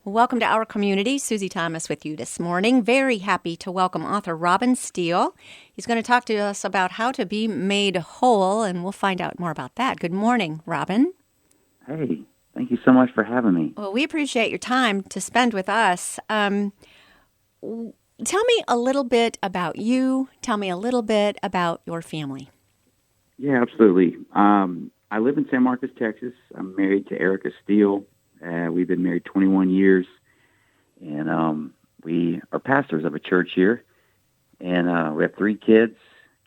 Welcome to our community. Susie Thomas with you this morning. Very happy to welcome author Robin Steele. He's going to talk to us about how to be made whole, and we'll find out more about that. Good morning, Robin. Hey, thank you so much for having me. Well, we appreciate your time to spend with us. Tell me a little bit about you. Tell me a little bit about your family. Yeah, absolutely. I live in San Marcos, Texas. I'm married to Erica Steele. We've been married 21 years, and we are pastors of a church here. And we have 3 kids,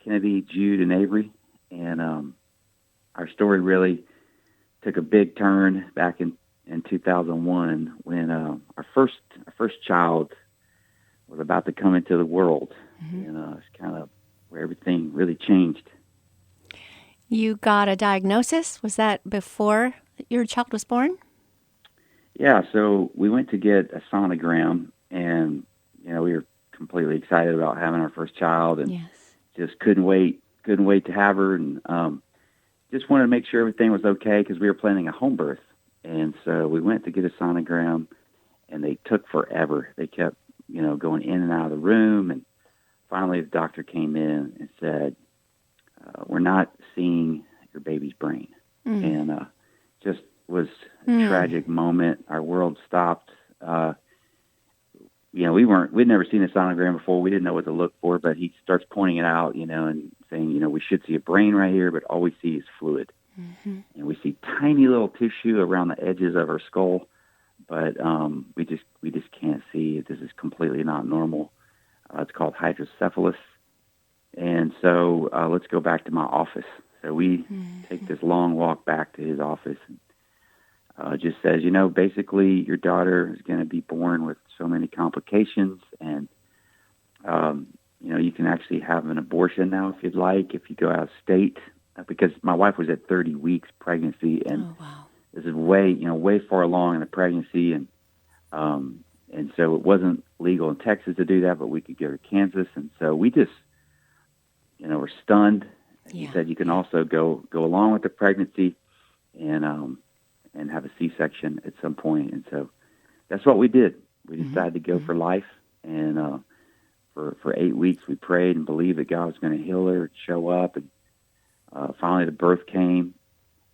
Kennedy, Jude, and Avery. And our story really took a big turn back in 2001 when our first child was about to come into the world. Mm-hmm. And it's kind of where everything really changed. You got a diagnosis? Was that before your child was born? Yeah, so we went to get a sonogram, and we were completely excited about having our first child, and just couldn't wait to have her, and just wanted to make sure everything was okay because we were planning a home birth. And so we went to get a sonogram, and they took forever. They kept going in and out of the room, and finally the doctor came in and said, "We're not seeing your baby's brain," and just was a tragic moment. Our world stopped. We'd never seen a sonogram before. We didn't know what to look for, but he starts pointing it out, and saying, we should see a brain right here, but all we see is fluid. Mm-hmm. And we see tiny little tissue around the edges of her skull, but we just can't see. This is completely not normal. It's called hydrocephalus. And so let's go back to my office. So we take this long walk back to his office, and just says, basically your daughter is going to be born with so many complications, and, you can actually have an abortion now if you'd like, if you go out of state, because my wife was at 30 weeks pregnancy, and this is way far along in the pregnancy, and so it wasn't legal in Texas to do that, but we could go to Kansas, and so we just, were stunned. He said you can also go along with the pregnancy, and have a C-section at some point. And so that's what we did. We decided to go for life. And for 8 weeks, we prayed and believed that God was going to heal her, show up. And finally, the birth came.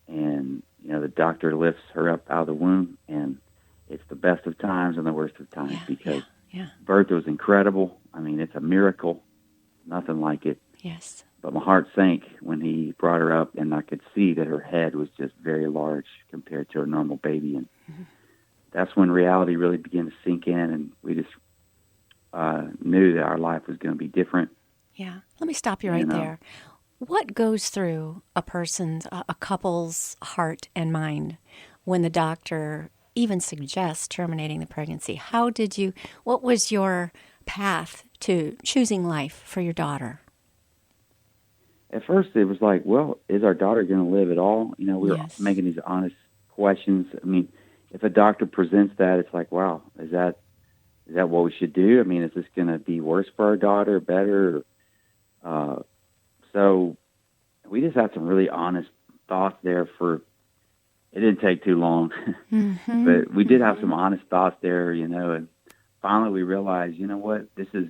And, the doctor lifts her up out of the womb. And it's the best of times and the worst of times because birth was incredible. I mean, it's a miracle. Nothing like it. Yes. But my heart sank when he brought her up, and I could see that her head was just very large compared to a normal baby. And that's when reality really began to sink in, and we just knew that our life was going to be different. Yeah. Let me stop you right there. What goes through a couple's heart and mind when the doctor even suggests terminating the pregnancy? What was your path to choosing life for your daughter? At first, it was like, well, is our daughter going to live at all? We were making these honest questions. I mean, if a doctor presents that, it's like, wow, is that what we should do? I mean, is this going to be worse for our daughter, better? So we just had some really honest thoughts there. It didn't take too long, but we did have some honest thoughts there, and finally we realized, what, this is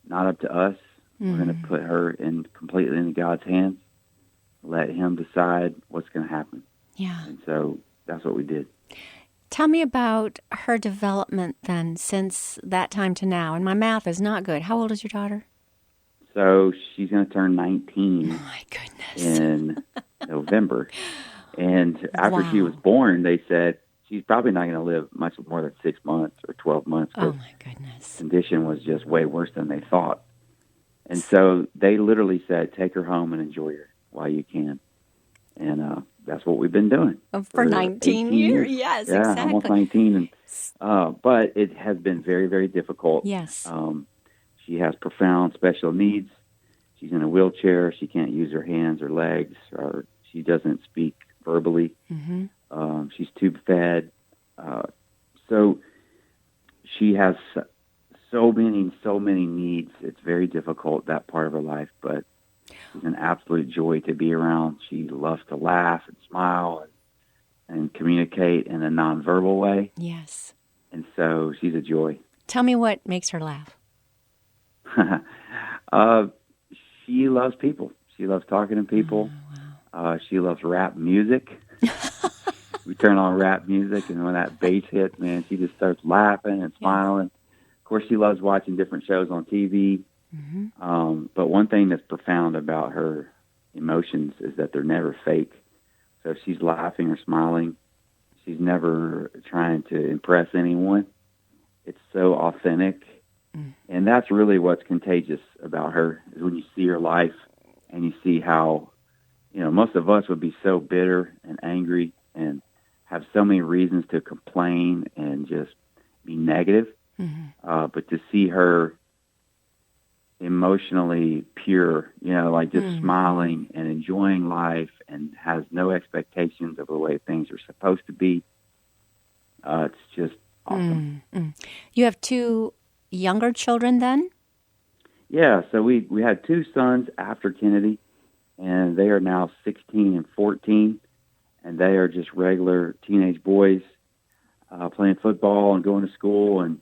not up to us. We're going to put her completely into God's hands, let him decide what's going to happen. Yeah. And so that's what we did. Tell me about her development then since that time to now. And my math is not good. How old is your daughter? So she's going to turn 19 oh my goodness. in November. And after she was born, they said she's probably not going to live much more than 6 months or 12 months. Oh, my goodness. The condition was just way worse than they thought. And so they literally said, take her home and enjoy her while you can. And that's what we've been doing. For 19 years. Yes, exactly. Almost 19. And, but it has been very, very difficult. Yes. She has profound special needs. She's in a wheelchair. She can't use her hands or legs, or she doesn't speak verbally. Mm-hmm. She's tube-fed. So she has so many needs. It's very difficult, that part of her life, but she's an absolute joy to be around. She loves to laugh and smile and communicate in a nonverbal way. Yes. And so she's a joy. Tell me what makes her laugh. uh, she loves people. She loves talking to people. She loves rap music. We turn on rap music, and when that bass hits, man, she just starts laughing and smiling. Of course, she loves watching different shows on TV. But one thing that's profound about her emotions is that they're never fake. So if she's laughing or smiling, she's never trying to impress anyone. It's so authentic. And that's really what's contagious about her, is when you see her life and you see how, most of us would be so bitter and angry and have so many reasons to complain and just be negative. But to see her emotionally pure, like just smiling and enjoying life and has no expectations of the way things are supposed to be, it's just awesome. You have 2 younger children then? Yeah, so we had 2 sons after Kennedy, and they are now 16 and 14, and they are just regular teenage boys playing football and going to school. And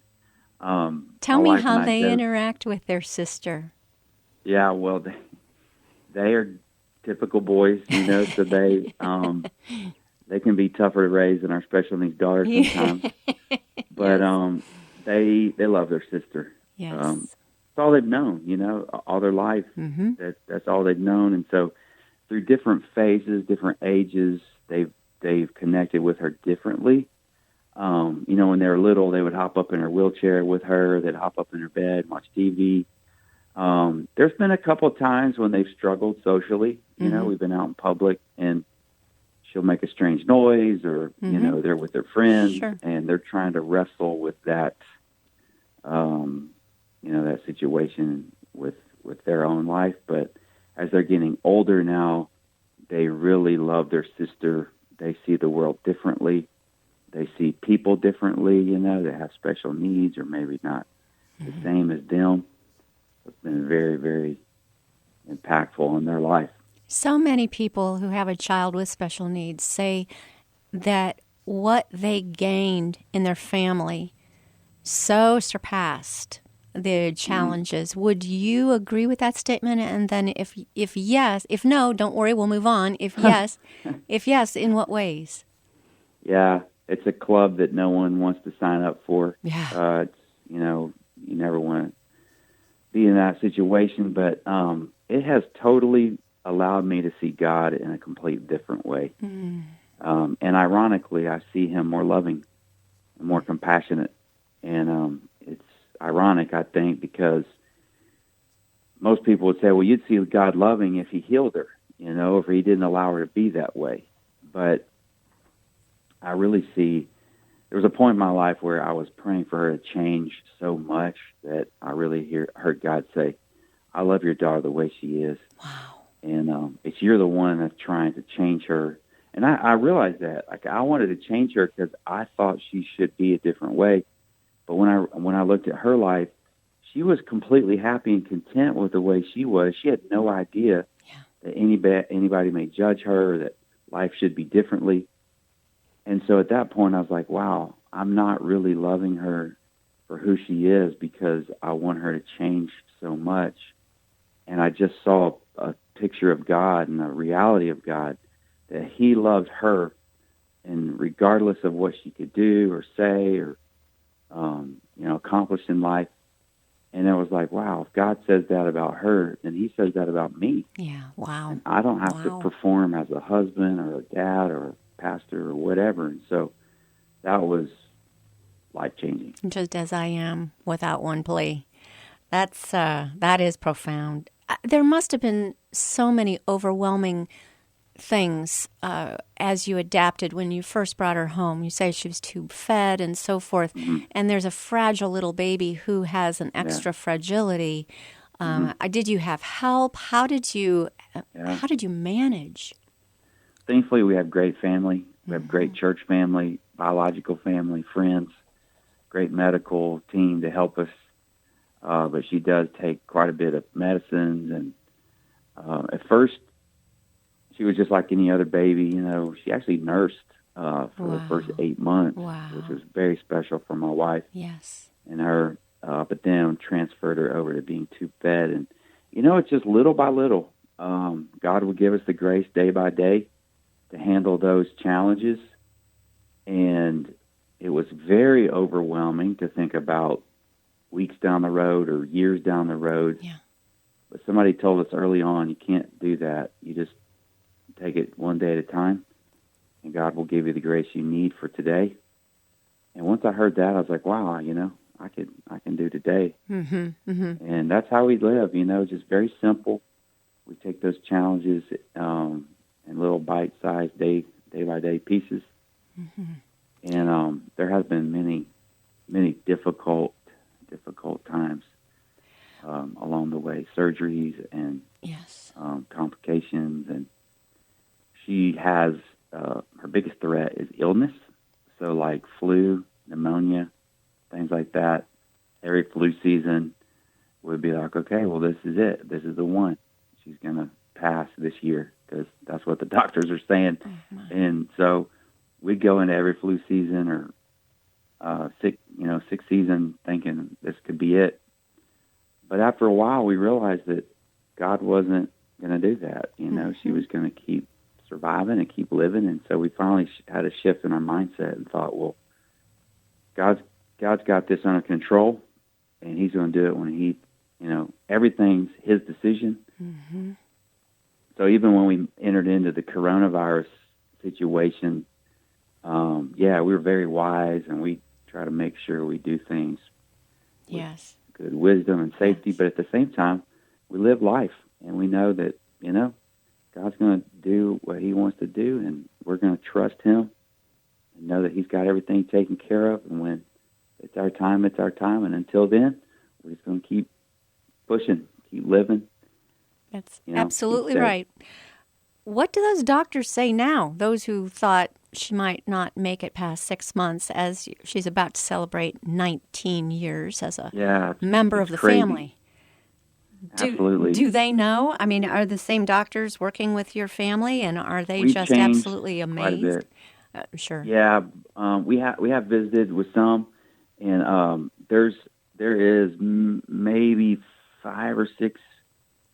tell me how they interact with their sister. Yeah, well, they are typical boys, so they can be tougher to raise than our special needs daughter sometimes. But they love their sister. Yes. It's all they've known, all their life. That's all they've known. And so through different phases, different ages, they've connected with her differently. When they were little, they would hop up in her wheelchair with her. They'd hop up in her bed and watch TV. There's been a couple of times when they've struggled socially. We've been out in public and she'll make a strange noise, or, they're with their friends and they're trying to wrestle with that, that situation with their own life. But as they're getting older now, they really love their sister. They see the world differently. They see people differently, that have special needs or maybe not the same as them. It's been very, very impactful in their life. So many people who have a child with special needs say that what they gained in their family so surpassed the challenges. Would you agree with that statement? And then if yes, if no, don't worry, we'll move on. If yes, in what ways? Yeah, it's a club that no one wants to sign up for. Yeah. You never want to be in that situation, but it has totally allowed me to see God in a complete different way. And ironically, I see him more loving and more compassionate. And it's ironic, I think, because most people would say, well, you'd see God loving if he healed her, if he didn't allow her to be that way. But I really see, there was a point in my life where I was praying for her to change so much that I really heard God say, I love your daughter the way she is. Wow. And you're the one that's trying to change her. And I realized that. Like, I wanted to change her because I thought she should be a different way. But when I looked at her life, she was completely happy and content with the way she was. She had no idea that anybody may judge her, that life should be differently. And so at that point, I was like, wow, I'm not really loving her for who she is because I want her to change so much. And I just saw a picture of God and a reality of God, that he loved her, and regardless of what she could do or say or, accomplish in life. And I was like, wow, if God says that about her, then he says that about me. Yeah, wow. And I don't have to perform as a husband or a dad or a pastor or whatever. And so that was life-changing. Just as I am, without one plea. That is profound. There must have been so many overwhelming things as you adapted when you first brought her home. You say she was tube-fed and so forth, and there's a fragile little baby who has an extra fragility. Did you have help? How did you manage? Thankfully, we have great family. We have great church family, biological family, friends, great medical team to help us. But she does take quite a bit of medicines, and at first, she was just like any other baby. She actually nursed for the first Wow. 8 months, which Wow. was very special for my wife Yes. and her. But then transferred her over to being tube fed, and it's just little by little. God will give us the grace day by day to handle those challenges, and it was very overwhelming to think about weeks down the road or years down the road. Yeah. But somebody told us early on, you can't do that. You just take it one day at a time, and God will give you the grace you need for today. And once I heard that, I was like, wow, I can do today. Mm-hmm. Mm-hmm. And that's how we live, just very simple. We take those challenges in little bite-sized day-by-day pieces. Mm-hmm. And there has been many difficult times along the way, surgeries and Yes. complications. And she has, her biggest threat is illness. So like flu, pneumonia, things like that. Every flu season would be like, okay, well, this is it. This is the one. She's going to pass this year because that's what the doctors are saying. Oh, my. And so we'd go into every flu season or sick season thinking this could be it. But after a while, we realized that God wasn't going to do that. She was going to keep surviving and keep living. And so we finally had a shift in our mindset and thought, well, God's got this under control, and He's going to do it when He, everything's His decision. Mm-hmm. So even when we entered into the coronavirus situation, we were very wise, and we try to make sure we do things with Yes. good wisdom and safety. Yes. But at the same time, we live life, and we know that, God's going to do what He wants to do, and we're going to trust Him and know that He's got everything taken care of. And when it's our time, it's our time. And until then, we're just going to keep pushing, keep living. That's keep absolutely steady. right. What do those doctors say now? Those who thought she might not make it past 6 months, as she's about to celebrate 19 years as a member of the crazy. family. Absolutely. Do they know? I mean, are the same doctors working with your family, and are they We've just changed absolutely quite a amazed? bit. Sure. Yeah, we have visited with some, and there is maybe 5 or 6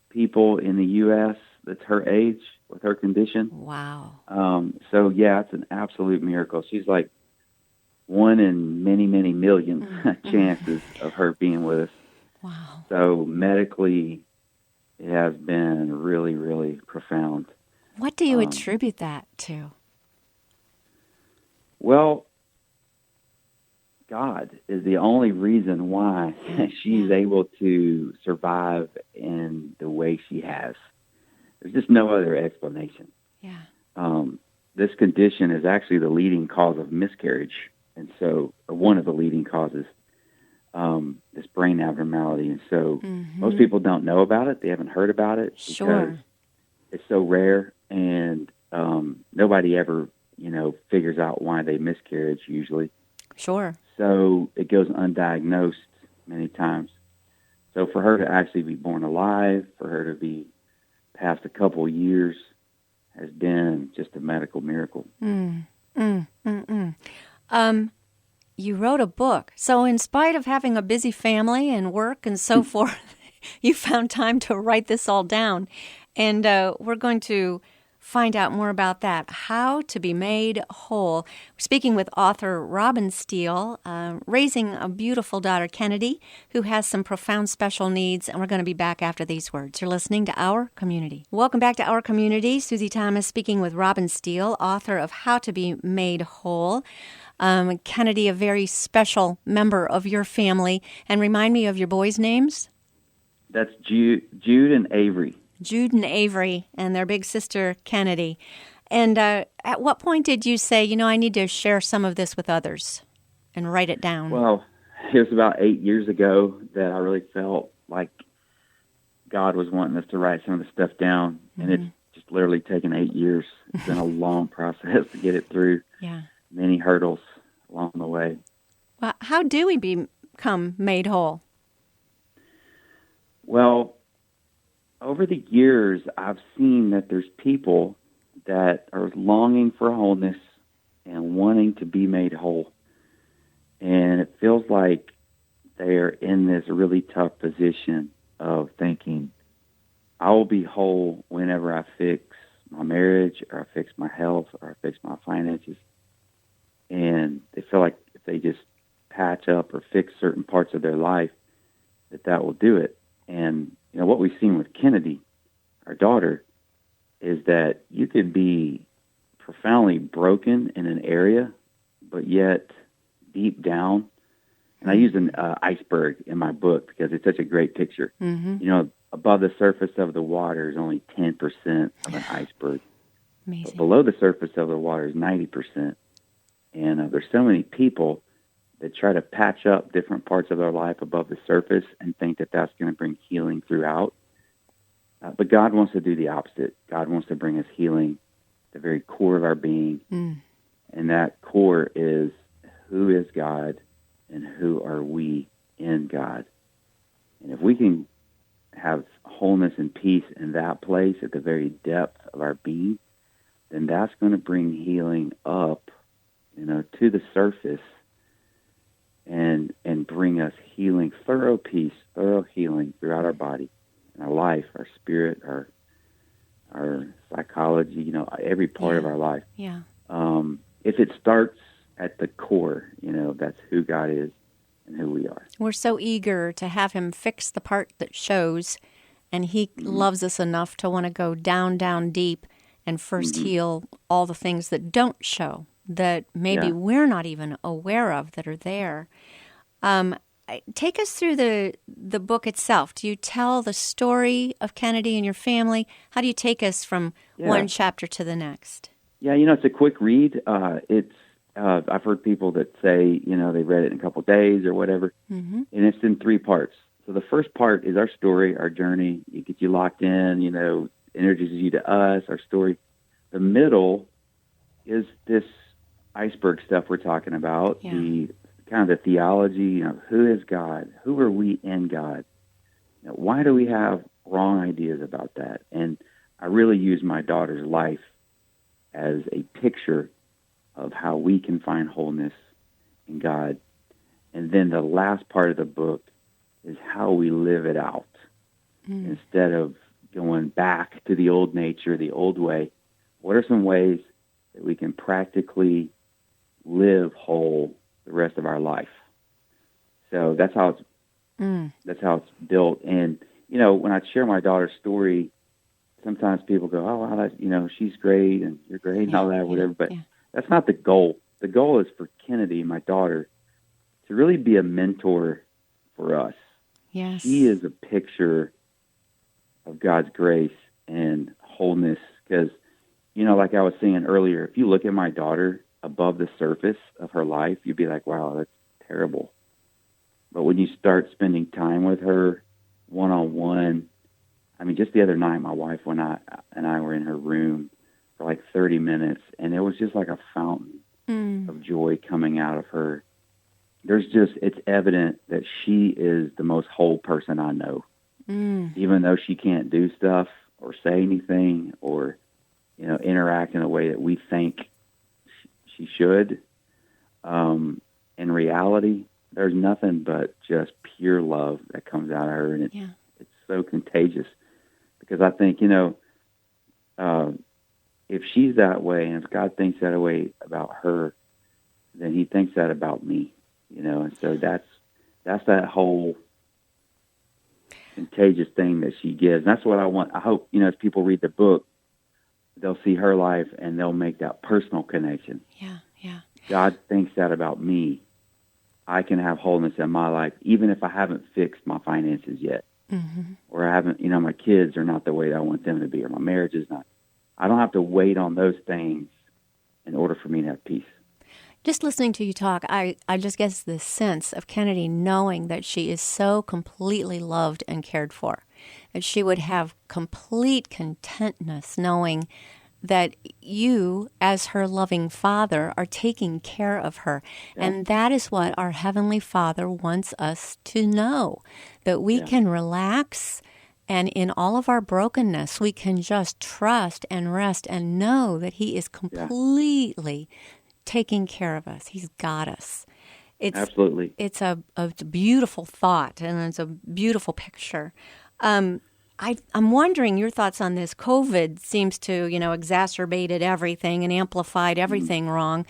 people in the U.S. that's her age with her condition. Wow. So it's an absolute miracle. She's like one in many, many million chances of her being with us. Wow. So medically, it has been really, really profound. What do you attribute that to? Well, God is the only reason why she's able to survive in the way she has. There's just no other explanation. Yeah. This condition is actually the leading cause of miscarriage, and so one of the leading causes, this brain abnormality. And so most people don't know about it. They haven't heard about it because it's so rare, and nobody ever, figures out why they miscarriage usually. Sure. So it goes undiagnosed many times. So for her to actually be born alive, for her to be past a couple of years, has been just a medical miracle. You wrote a book. So in spite of having a busy family and work and so forth, you found time to write this all down. And we're going to find out more about that, How to Be Made Whole. We're speaking with author Robin Steele, raising a beautiful daughter, Kennedy, who has some profound special needs, and we're going to be back after these words. You're listening to Our Community. Welcome back to Our Community. Susie Thomas speaking with Robin Steele, author of How to Be Made Whole. Kennedy, a very special member of your family. And remind me of your boys' names? That's Jude and Avery. Jude and Avery, and their big sister, Kennedy. And at what point did you say, I need to share some of this with others and write it down? Well, it was about 8 years ago that I really felt like God was wanting us to write some of the stuff down, and it's just literally taken 8 years. It's been a long process to get it through. Yeah. Many hurdles along the way. Well, how do we become made whole? Well, over the years, I've seen that there's people that are longing for wholeness and wanting to be made whole. And it feels like they're in this really tough position of thinking, I will be whole whenever I fix my marriage or I fix my health or I fix my finances. And they feel like if they just patch up or fix certain parts of their life, that will do it. And, what we've seen with Kennedy, our daughter, is that you could be profoundly broken in an area, but yet deep down, and I use an iceberg in my book because it's such a great picture. Mm-hmm. Above the surface of the water is only 10% of an iceberg. Amazing. But below the surface of the water is 90%. And there's so many people that try to patch up different parts of their life above the surface and think that that's going to bring healing throughout. But God wants to do the opposite. God wants to bring us healing at the very core of our being. And that core is, who is God and who are we in God? And if we can have wholeness and peace in that place at the very depth of our being, then that's going to bring healing up, to the surface and bring us healing, thorough peace, thorough healing throughout our body, and our life, our spirit, our psychology, every part of our life. Yeah. If it starts at the core, that's who God is and who we are. We're so eager to have him fix the part that shows, and he loves us enough to want to go down, down deep and first heal all the things that don't show, that maybe we're not even aware of that are there. Take us through the book itself. Do you tell the story of Kennedy and your family? How do you take us from one chapter to the next? Yeah, it's a quick read. I've heard people that say, they read it in a couple of days or whatever, and it's in 3 parts. So the first part is our story, our journey. It gets you locked in, introduces you to us, our story. The middle is this iceberg stuff we're talking about, the kind of the theology, who is God? Who are we in God? Why do we have wrong ideas about that? And I really use my daughter's life as a picture of how we can find wholeness in God. And then the last part of the book is how we live it out. Instead of going back to the old nature, the old way, what are some ways that we can practically live whole the rest of our life? So that's how it's built. And, when I share my daughter's story, sometimes people go, oh, wow, that's, she's great and you're great and all that, whatever. But that's not the goal. The goal is for Kennedy, my daughter, to really be a mentor for us. Yes. She is a picture of God's grace and wholeness. Because, like I was saying earlier, if you look at my daughter above the surface of her life, you'd be like, wow, that's terrible. But when you start spending time with her one-on-one, just the other night, my wife and I were in her room for like 30 minutes, and it was just like a fountain of joy coming out of her. It's evident that she is the most whole person I know. Even though she can't do stuff or say anything or, interact in a way that we think she should. In reality, there's nothing but just pure love that comes out of her, and it's so contagious. Because I think, if she's that way, and if God thinks that way about her, then he thinks that about me, and so that's that whole contagious thing that she gives. And that's what I want. I hope, as people read the book, they'll see her life and they'll make that personal connection. Yeah. God thinks that about me. I can have wholeness in my life, even if I haven't fixed my finances yet. Or I haven't, my kids are not the way that I want them to be, or my marriage is not. I don't have to wait on those things in order for me to have peace. Just listening to you talk, I just get this sense of Kennedy knowing that she is so completely loved and cared for, that she would have complete contentness knowing that you, as her loving father, are taking care of her. Yeah. And that is what our Heavenly Father wants us to know, that we can relax, and in all of our brokenness, we can just trust and rest and know that He is completely taking care of us. He's got us. Absolutely. It's a beautiful thought, and it's a beautiful picture. I'm wondering your thoughts on this. COVID seems to, exacerbated everything and amplified everything wrong.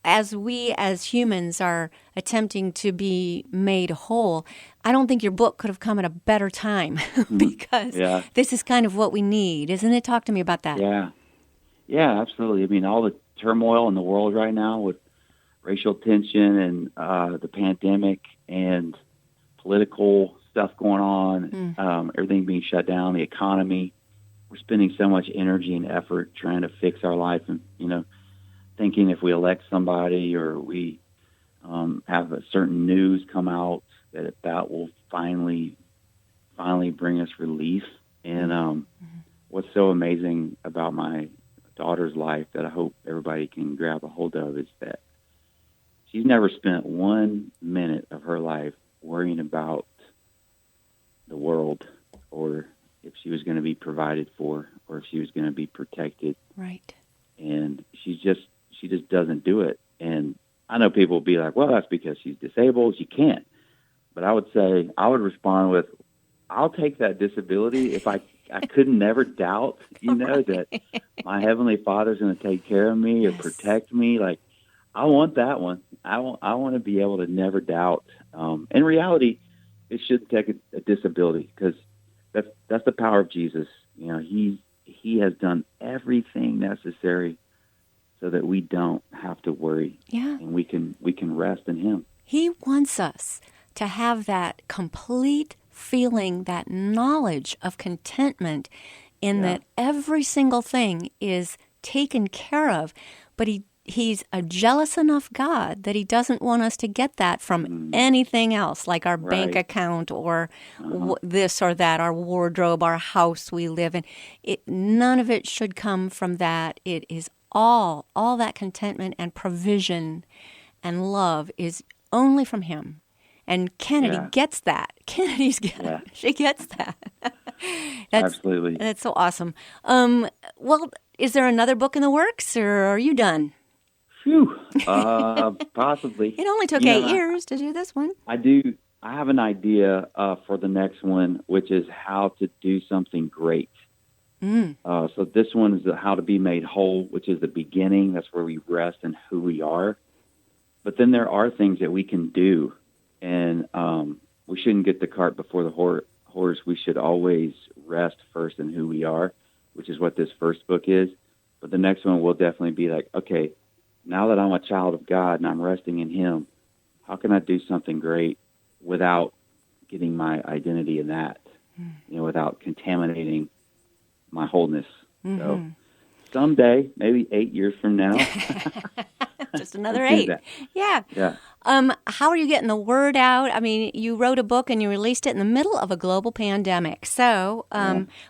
As we as humans are attempting to be made whole, I don't think your book could have come at a better time because this is kind of what we need, isn't it? Talk to me about that. Yeah, absolutely. I mean, all the turmoil in the world right now with racial tension and the pandemic and political stuff going on, everything being shut down, the economy. We're spending so much energy and effort trying to fix our life and, thinking if we elect somebody or we have a certain news come out that will finally bring us relief. And what's so amazing about my daughter's life that I hope everybody can grab a hold of is that she's never spent 1 minute of her life worrying about the world or if she was going to be provided for or if she was going to be protected. Right. And she just doesn't do it. And I know people will be like, well, that's because she's disabled. She can't. But I would respond with, I'll take that disability if I could never doubt, that my Heavenly Father's going to take care of me or protect me. Like, I want that one. I want to be able to never doubt. In reality, it shouldn't take a disability because that's the power of Jesus. He has done everything necessary so that we don't have to worry. Yeah. And we can rest in Him. He wants us to have that complete feeling, that knowledge of contentment in that every single thing is taken care of. But He's a jealous enough God that He doesn't want us to get that from anything else, like our bank account or this or that, our wardrobe, our house we live in. None of it should come from that. It is all that contentment and provision and love is only from Him. And Kennedy gets that. She gets that. Absolutely. That's so awesome. Well, is there another book in the works, or are you done? Phew. Possibly. It only took 8 years to do this one. I have an idea for the next one, which is how to do something great. So this one is how to be made whole, which is the beginning. That's where we rest in who we are. But then there are things that we can do, and we shouldn't get the cart before the horse. We should always rest first in who we are, which is what this first book is. But the next one will definitely be like, okay, now that I'm a child of God and I'm resting in Him, how can I do something great without getting my identity in that, without contaminating my wholeness? So someday, maybe 8 years from now. Just another 8. Yeah. How are you getting the word out? I mean, you wrote a book and you released it in the middle of a global pandemic. So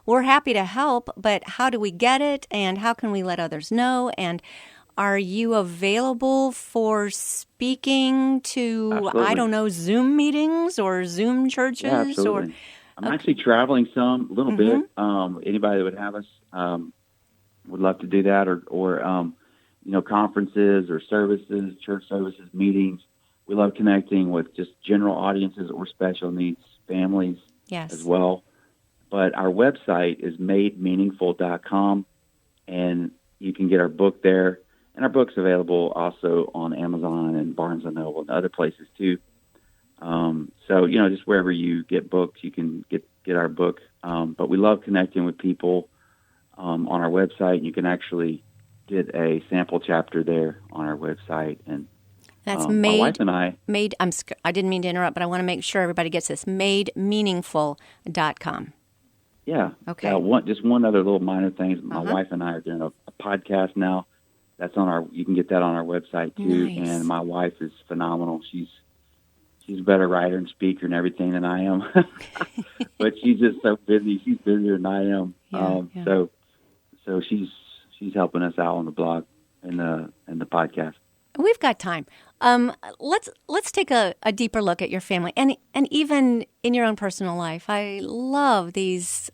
we're happy to help, but how do we get it and how can we let others know? And are you available for speaking to, Absolutely. I don't know, Zoom meetings or Zoom churches? Yeah, absolutely. I'm actually traveling a little bit. Anybody that would have us would love to do that, or conferences or services, church services, meetings. We love connecting with just general audiences or special needs families as well. But our website is mademeaningful.com, and you can get our book there. And our book's available also on Amazon and Barnes & Noble and other places too. So, just wherever you get books, you can get our book. But we love connecting with people on our website. You can actually get a sample chapter there on our website. And that's my wife and I didn't mean to interrupt, but I want to make sure everybody gets this. mademeaningful.com. Yeah. Okay. Just one other little minor thing. My wife and I are doing a podcast now. That's you can get that on our website too. Nice. And my wife is phenomenal. She's a better writer and speaker and everything than I am. But she's just so busy. She's busier than I am. So she's helping us out on the blog and the podcast. We've got time. Let's take a deeper look at your family and even in your own personal life. I love these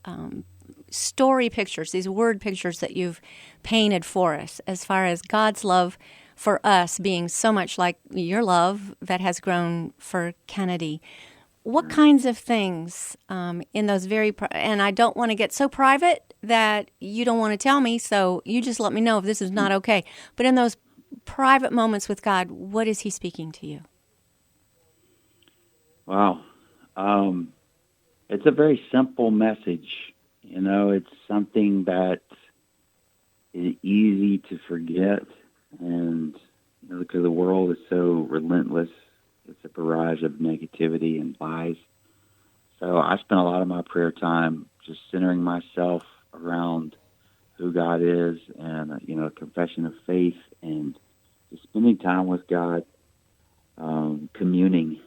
story pictures, these word pictures that you've painted for us as far as God's love for us being so much like your love that has grown for Kennedy. What kinds of things in those and I don't want to get so private that you don't want to tell me, so you just let me know if this is not okay. But in those private moments with God, what is he speaking to you? Wow. It's a very simple message. It's something that is easy to forget. And, because the world is so relentless, it's a barrage of negativity and lies. So I spent a lot of my prayer time just centering myself around who God is and, a confession of faith and just spending time with God, communing.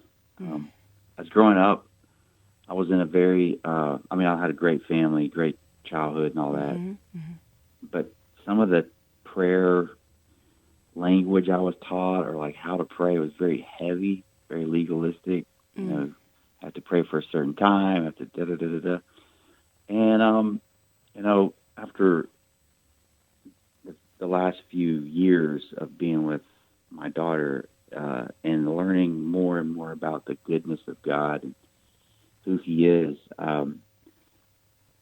As growing up, I was in a very, I had a great family, great childhood and all that. But some of the prayer language I was taught, or like how to pray, was very heavy, very legalistic. Have to pray for a certain time, have to da-da-da-da-da. And, after the last few years of being with my daughter and learning more and more about the goodness of God and who he is,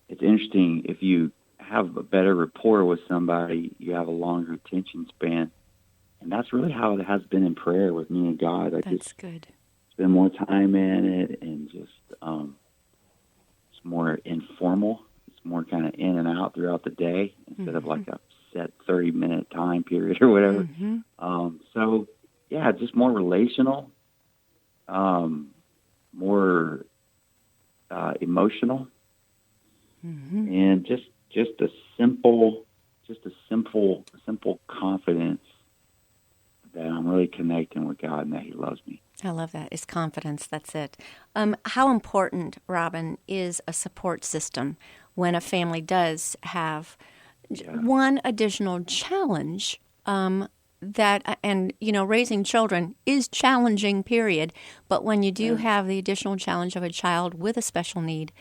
it's interesting. If you have a better rapport with somebody, you have a longer attention span. And that's really how it has been in prayer with me and God. That's good. Spend more time in it, and just it's more informal. It's more kind of in and out throughout the day instead of like a set 30-minute time period or whatever. So, yeah, just more relational, more emotional, and just a simple confidence that I'm really connecting with God and that he loves me. I love that. It's confidence. That's it. How important, Robin, is a support system when a family does have one additional challenge raising children is challenging, period. But when you do have the additional challenge of a child with a special need,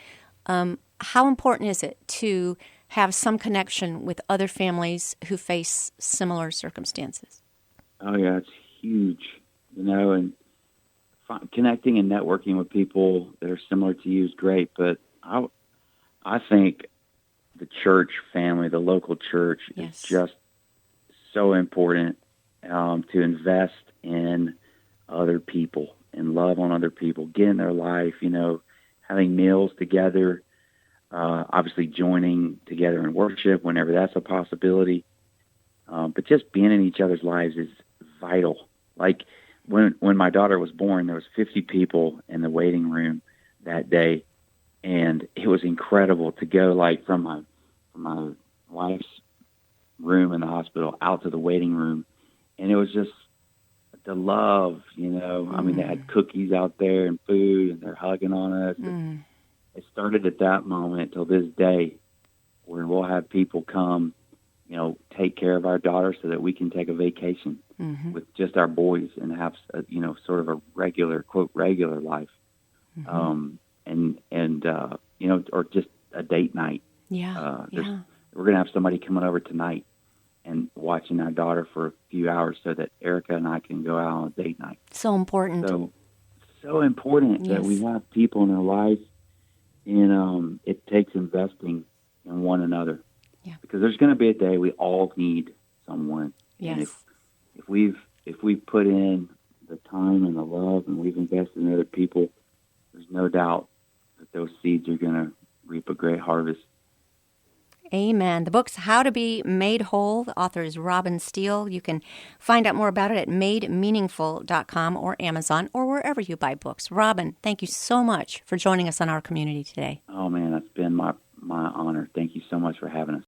how important is it to have some connection with other families who face similar circumstances? Oh, yeah, it's huge, and connecting and networking with people that are similar to you is great. But I think the church family, the local church, is just so important to invest in other people and love on other people, get in their life, having meals together, obviously joining together in worship whenever that's a possibility. But just being in each other's lives is vital. Like when my daughter was born, there was 50 people in the waiting room that day, and it was incredible to go like from my wife's room in the hospital out to the waiting room, and it was just the love, they had cookies out there and food, and they're hugging on us. It started at that moment till this day, where we'll have people come, take care of our daughter so that we can take a vacation with just our boys and have, sort of a regular, quote, regular life. Or just a date night. Yeah. We're going to have somebody coming over tonight and watching our daughter for a few hours so that Erica and I can go out on a date night. So important. So important that we have people in our life, and it takes investing in one another. Yeah. Because there's going to be a day we all need someone. Yes. And if we've put in the time and the love and we've invested in other people, there's no doubt that those seeds are going to reap a great harvest. Amen. The book's How to Be Made Whole. The author is Robin Steele. You can find out more about it at mademeaningful.com or Amazon or wherever you buy books. Robin, thank you so much for joining us on Our Community today. Oh, man, that's been my honor. Thank you so much for having us.